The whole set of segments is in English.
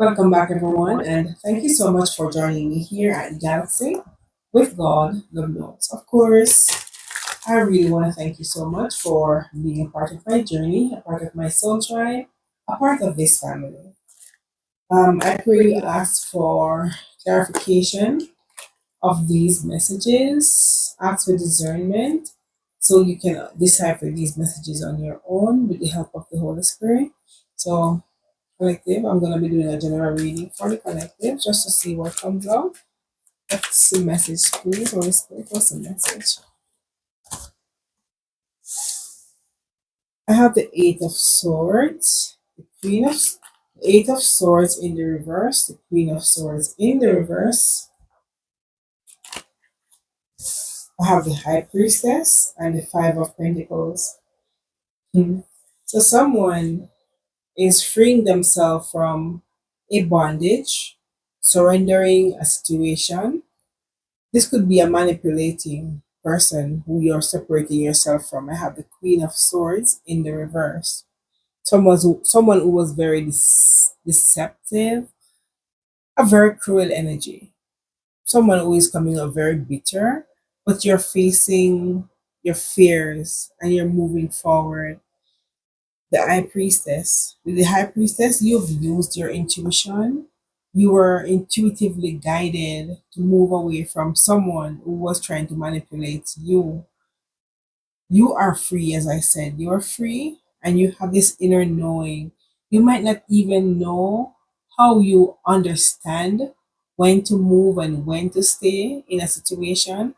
Welcome back, everyone, and thank you so much for joining me here at Galaxy with God Love Notes. Of course, I really want to thank you so much for being a part of my journey, a part of my soul tribe, a part of this family. I pray you ask for clarification of these messages, ask for discernment, so you can decipher these messages on your own with the help of the Holy Spirit. So collective. I'm gonna be doing a general reading for the collective just to see what comes out. What's the message, please? Holy Spirit, what's the message? I have the Eight of Swords, the Queen of Eight of Swords in the reverse, the Queen of Swords in the reverse. I have the High Priestess and the Five of Pentacles. Hmm. So someone is freeing themselves from a bondage, surrendering a situation. This could be a manipulating person who you're separating yourself from. I have the Queen of Swords in the reverse. Someone who was very deceptive, a very cruel energy. Someone who is coming up very bitter, but you're facing your fears and you're moving forward. The High Priestess. With the High Priestess, you've used your intuition. You were intuitively guided to move away from someone who was trying to manipulate you. You are free, as I said. You're free and you have this inner knowing. You might not even know how you understand when to move and when to stay in a situation,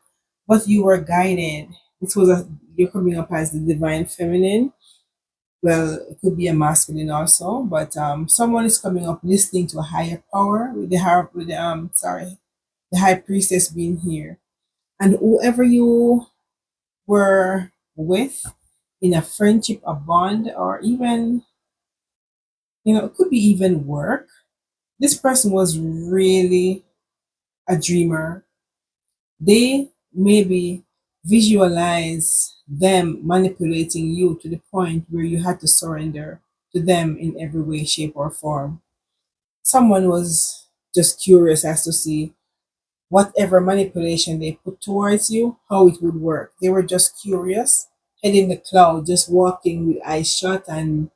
but you were guided. You're coming up as the divine feminine. Well, it could be a masculine also, but someone is coming up listening to a higher power with the the high priestess being here, and whoever you were with in a friendship, a bond, or even it could be even work. This person was really a dreamer. They maybe visualize them manipulating you to the point where you had to surrender to them in every way, shape, or form. Someone was just curious as to see whatever manipulation they put towards you, how it would work. They were just curious, head in the cloud, just walking with eyes shut and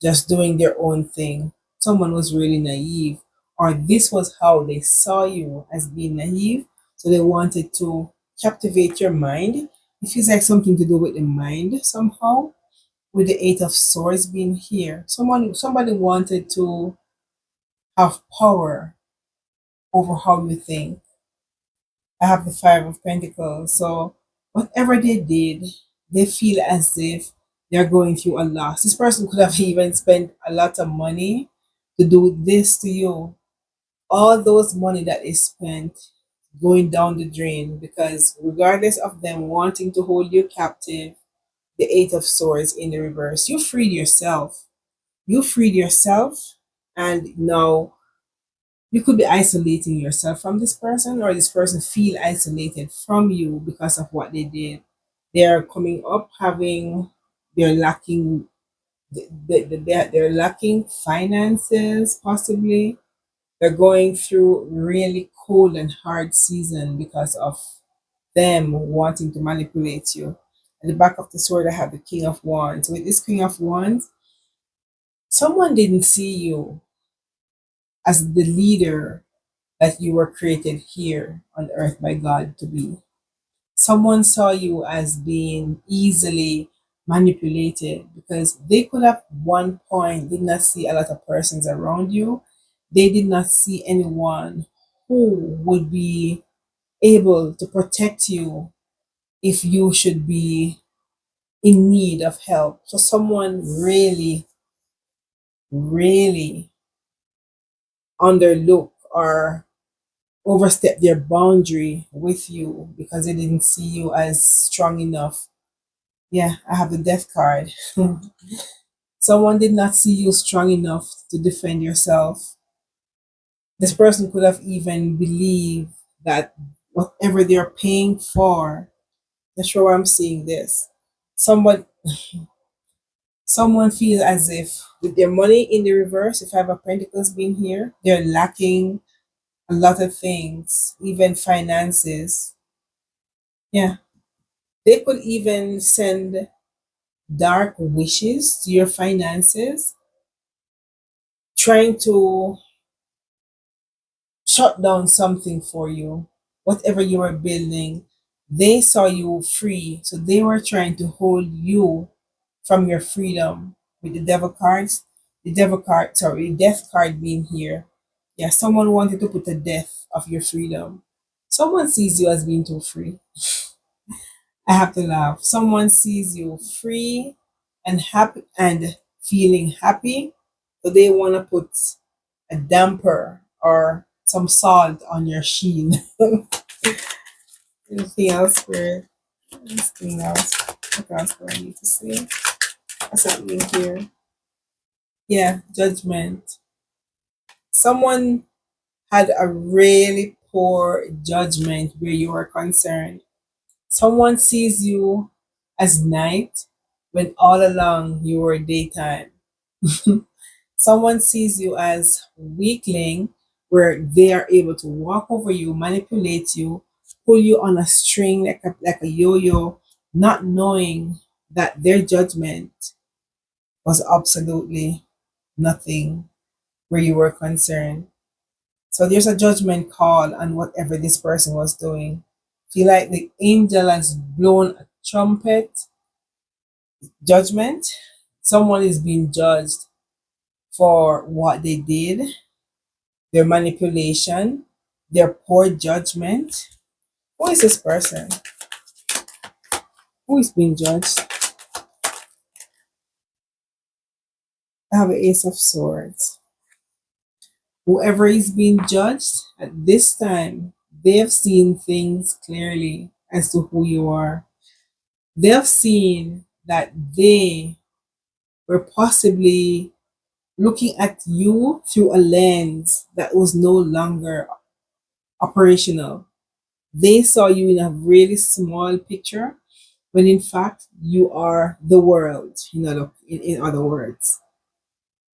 just doing their own thing. Someone was really naive, or this was how they saw you as being naive. So they wanted to captivate your mind. It feels like something to do with the mind somehow. With the Eight of Swords being here, somebody wanted to have power over how you think. I have the Five of Pentacles. So whatever they did, they feel as if they're going through a loss. This person could have even spent a lot of money to do this to you. All those money that is spent going down the drain because regardless of them wanting to hold you captive, the Eight of Swords in the reverse, you freed yourself. You freed yourself, and now you could be isolating yourself from this person, or this person feel isolated from you because of what they did. They're coming up having they're lacking they're lacking finances possibly. They're going through really cold and hard season because of them wanting to manipulate you. At the back of the sword I have the King of Wands. With this King of Wands, someone didn't see you as the leader that you were created here on earth by God to be. Someone saw you as being easily manipulated because they could have one point did not see a lot of persons around you. They did not see anyone who would be able to protect you if you should be in need of help. So someone really, really underlook or overstep their boundary with you because they didn't see you as strong enough. Yeah, I have the death card. Someone did not see you strong enough to defend yourself. This person could have even believed that whatever they're paying for, not sure why I'm seeing this. Someone Someone feels as if with their money in the reverse, if Five of Pentacles being here, they're lacking a lot of things, even finances. Yeah. They could even send dark wishes to your finances, trying to shut down something for you, whatever you were building. They saw you free, so they were trying to hold you from your freedom. With the devil cards, the devil card, sorry, the death card being here. Yeah, someone wanted to put a death of your freedom. Someone sees you as being too free. I have to laugh. Someone sees you free and happy and feeling happy, so they want to put a damper or some salt on your sheen. Anything else, Spirit? Anything else? What else do I need to say? What's happening here? Yeah, judgment. Someone had a really poor judgment where you are concerned. Someone sees you as night when all along you were daytime. Someone sees you as weakling where they are able to walk over you, manipulate you, pull you on a string like a yo-yo, not knowing that their judgment was absolutely nothing where you were concerned. So there's a judgment call on whatever this person was doing. Feel like the angel has blown a trumpet judgment. Someone is being judged for what they did, their manipulation, their poor judgment. Who is this person? Who is being judged? I have an Ace of Swords. Whoever is being judged at this time, they have seen things clearly as to who you are. They have seen that they were possibly looking at you through a lens that was no longer operational. They saw you in a really small picture when in fact you are the world, in other words.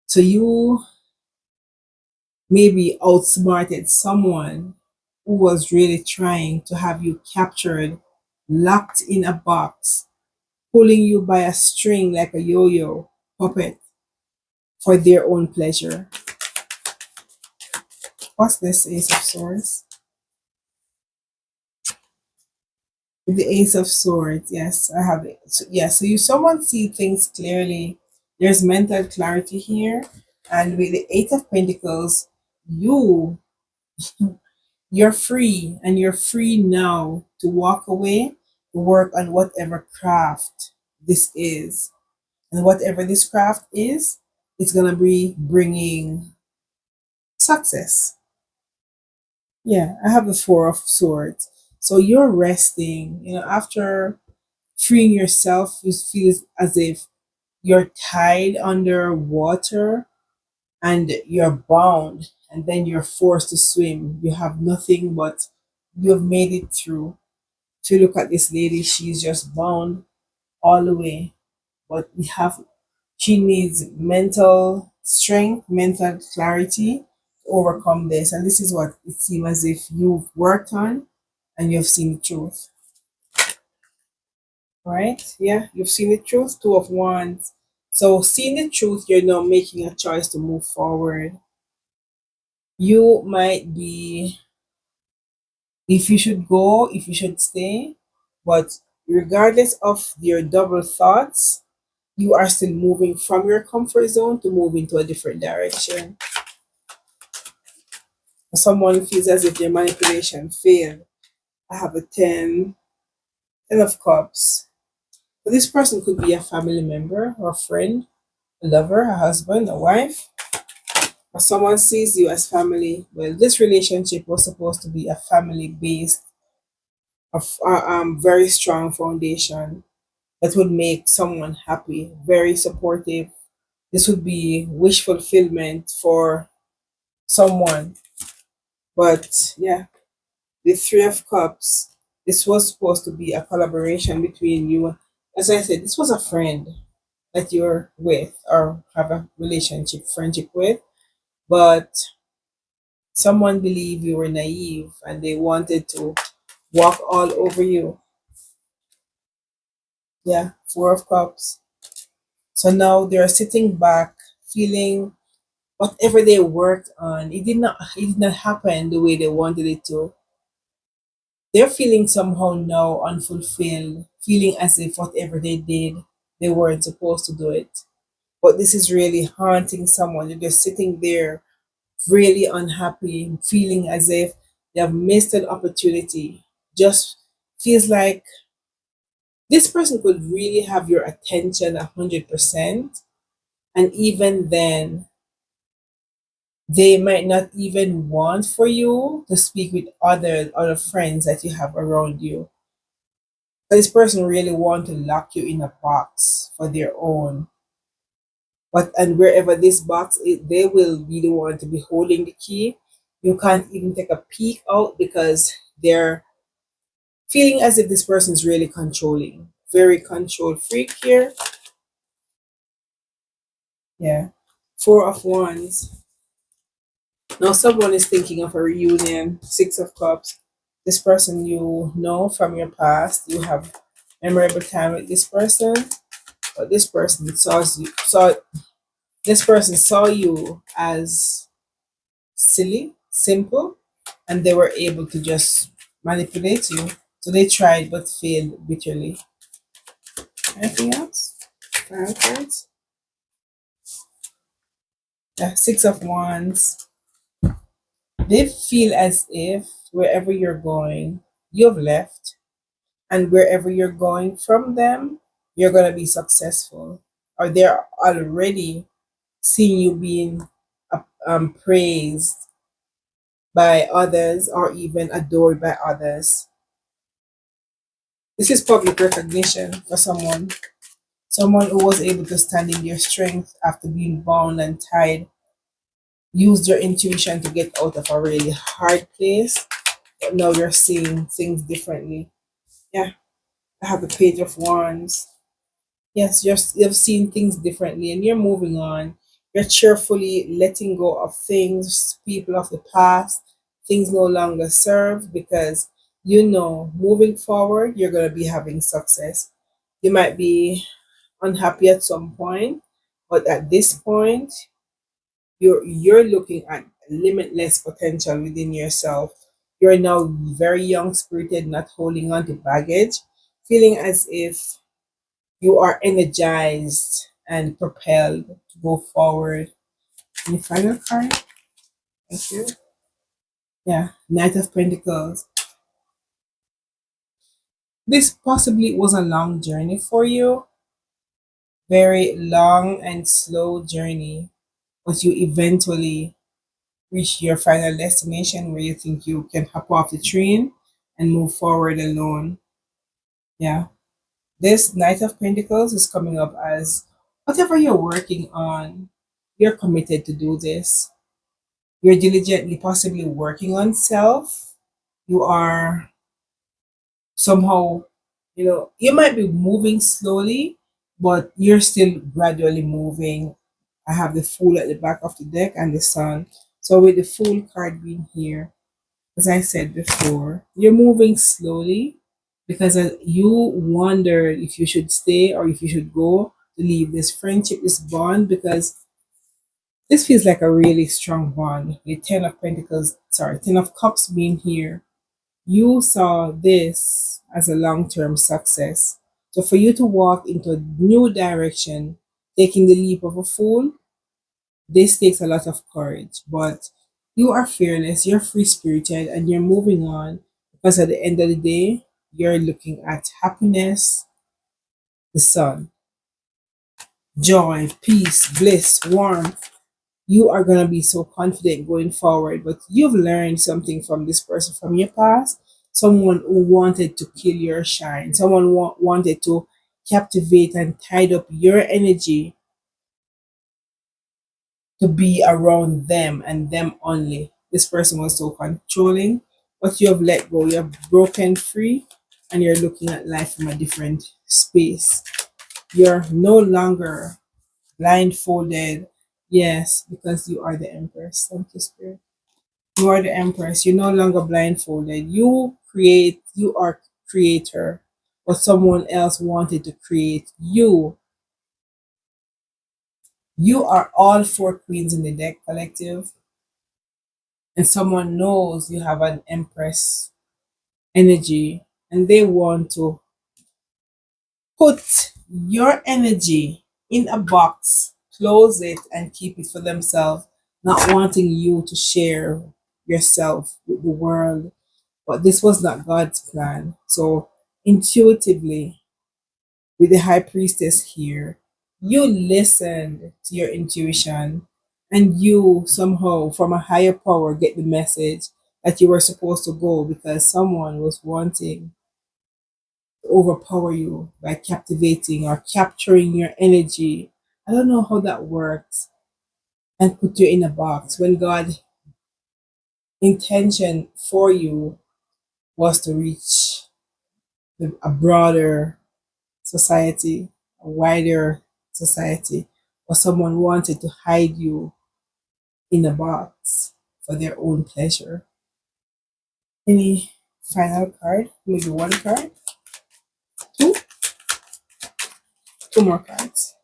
So you maybe outsmarted someone who was really trying to have you captured, locked in a box, pulling you by a string like a yo-yo puppet for their own pleasure. What's this Ace of Swords? With the Ace of Swords, yes, I have it. So, yeah, so you someone see things clearly. There's mental clarity here, and with the Eight of Pentacles, you you're free, and you're free now to walk away, to work on whatever craft this is, and whatever this craft is, it's gonna be bringing success. Yeah, I have the Four of Swords. So you're resting, after freeing yourself, you feel as if you're tied under water and you're bound, and then you're forced to swim. You have nothing but you've made it through. If you look at this lady, she's just bound all the way. But she needs mental strength, mental clarity to overcome this. And this is what it seems as if you've worked on and you've seen the truth. Right? Yeah, you've seen the truth, Two of Wands. So, seeing the truth, you're now making a choice to move forward. You might be, if you should go, if you should stay, but regardless of your double thoughts, you are still moving from your comfort zone to move into a different direction. Someone feels as if their manipulation failed. I have a 10 of Cups. So this person could be a family member or a friend, a lover, a husband, a wife, or someone sees you as family. Well, this relationship was supposed to be a family based, of very strong foundation that would make someone happy, very supportive. This would be wish fulfillment for someone. But yeah, the Three of Cups, this was supposed to be a collaboration between you. As I said, this was a friend. that you're with or have a relationship, friendship with, but someone believed you were naive and they wanted to walk all over you. Yeah, Four of Cups. So now they're sitting back, feeling whatever they worked on, it did not happen the way they wanted it to. They're feeling somehow now unfulfilled, feeling as if whatever they did, they weren't supposed to do it. But this is really haunting someone. You're just sitting there really unhappy, feeling as if they have missed an opportunity. Just feels like this person could really have your attention 100%. And even then, they might not even want for you to speak with other friends that you have around you. This person really want to lock you in a box for their own. But and wherever this box is, they will be the one to be holding the key. You can't even take a peek out because they're feeling as if this person is really controlling. Very control freak here. Yeah. Four of Wands. Now someone is thinking of a reunion. Six of Cups. This person you know from your past. You have memorable time with this person. But this person saw you as silly, simple, and they were able to just manipulate you. So they tried but failed bitterly. Anything else? Final cards? Yeah, Six of Wands. They feel as if wherever you're going, you've left, and wherever you're going from them, you're going to be successful. Or they're already seeing you being praised by others or even adored by others. This is public recognition for someone who was able to stand in their strength after being bound and tied, used their intuition to get out of a really hard place, but now you're seeing things differently. Yeah, I have the Page of Wands. Yes, you've seen things differently and you're moving on. You're cheerfully letting go of things, people of the past, things no longer serve because you know moving forward, you're going to be having success. You might be unhappy at some point, but at this point, you're looking at limitless potential within yourself. You're now very young spirited, not holding on to baggage, feeling as if you are energized and propelled to go forward. Any final card? Thank you. Yeah, Knight of Pentacles. This possibly was a long journey for you, very long and slow journey, but you eventually reach your final destination where you think you can hop off the train and move forward alone. Yeah. This Knight of Pentacles is coming up as whatever you're working on, you're committed to do this. You're diligently possibly working on self. You are somehow, you might be moving slowly, but you're still gradually moving. I have the Fool at the back of the deck and the Sun. So with the Fool card being here, as I said before, you're moving slowly because you wondered if you should stay or if you should go to leave this friendship, this bond, because this feels like a really strong bond. With Ten of Cups being here, you saw this as a long term success. So for you to walk into a new direction, taking the leap of a fool, this takes a lot of courage, but you are fearless, you're free spirited, and you're moving on because at the end of the day, you're looking at happiness, the sun, joy, peace, bliss, warmth. You are going to be so confident going forward, but you've learned something from this person from your past. Someone who wanted to kill your shine, someone wanted to captivate and tide up your energy to be around them and them only. This person was so controlling, but you have let go, you have broken free, and you're looking at life from a different space. You're no longer blindfolded. Yes, because you are the Empress. Thank you, Spirit. You are the Empress. You're no longer blindfolded. You create, you are creator. But someone else wanted to create you. You are all four queens in the deck collective. And someone knows you have an Empress energy and they want to put your energy in a box, close it, and keep it for themselves, not wanting you to share yourself with the world. But this was not God's plan. So, intuitively, with the high priestess here, you listened to your intuition and you somehow, from a higher power, get the message that you were supposed to go because someone was wanting overpower you by captivating or capturing your energy. I don't know how that works and put you in a box when God intention for you was to reach a broader society, a wider society, or someone wanted to hide you in a box for their own pleasure. Any final card? Maybe one card? Two? Two more cards.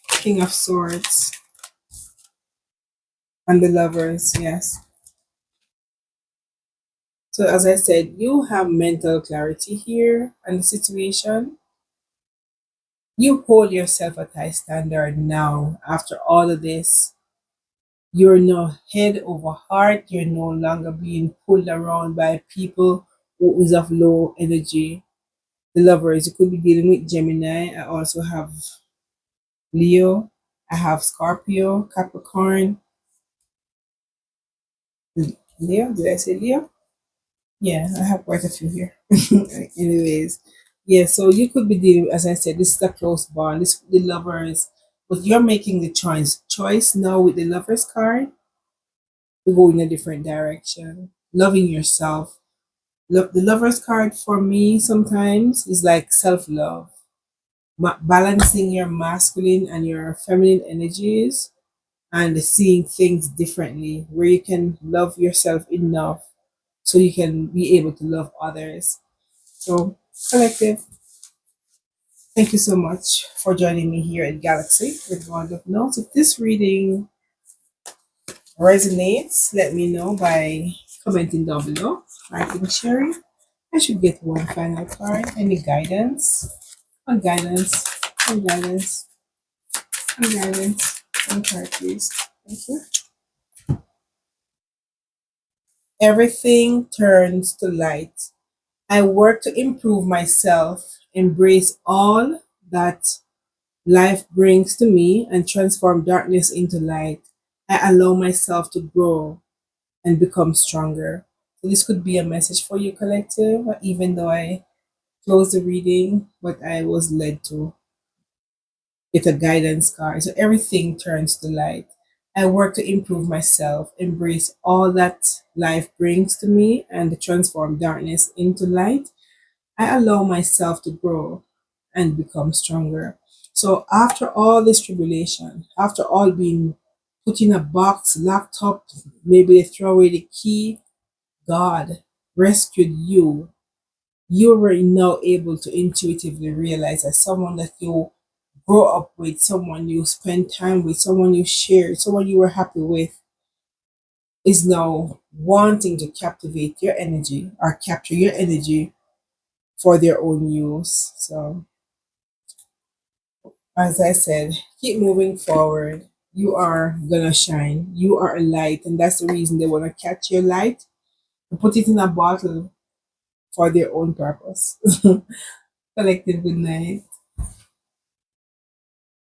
King of Swords and the Lovers, yes. So, as I said, you have mental clarity here and the situation. You hold yourself at high standard now. After all of this, you're no head over heart. You're no longer being pulled around by people who is of low energy. The lovers, you could be dealing with Gemini. I also have Leo. I have Scorpio, Capricorn. Leo, did I say Leo? Yeah, I have quite a few here. Anyways, yeah, so you could be dealing, as I said, this is a close bond, this the lovers, but you're making the choice now with the lovers card to go in a different direction, loving yourself. The lovers card for me sometimes is like self love, balancing your masculine and your feminine energies and seeing things differently, where you can love yourself enough so you can be able to love others. So, collective, thank you so much for joining me here at Galaxy with Wand of Notes. If this reading resonates, let me know by commenting down below, liking, sharing. I should get one final card. Any guidance? On guidance, on guidance, on guidance. One card, please. Thank you. Everything turns to light. I work to improve myself, embrace all that life brings to me, and transform darkness into light. I allow myself to grow and become stronger. So this could be a message for you, collective, even though I closed the reading, but I was led to get a guidance card. So everything turns to light. I work to improve myself, embrace all that life brings to me, and transform darkness into light. I allow myself to grow and become stronger. So after all this tribulation, after all being put in a box, locked up, maybe they throw away the key, God rescued you. You were now able to intuitively realize that someone that you grow up with, someone you spend time with, someone you shared, someone you were happy with, is now wanting to captivate your energy or capture your energy for their own use. So as I said, keep moving forward. You are gonna shine. You are a light, and that's the reason they want to catch your light and put it in a bottle for their own purpose. Collective, good night.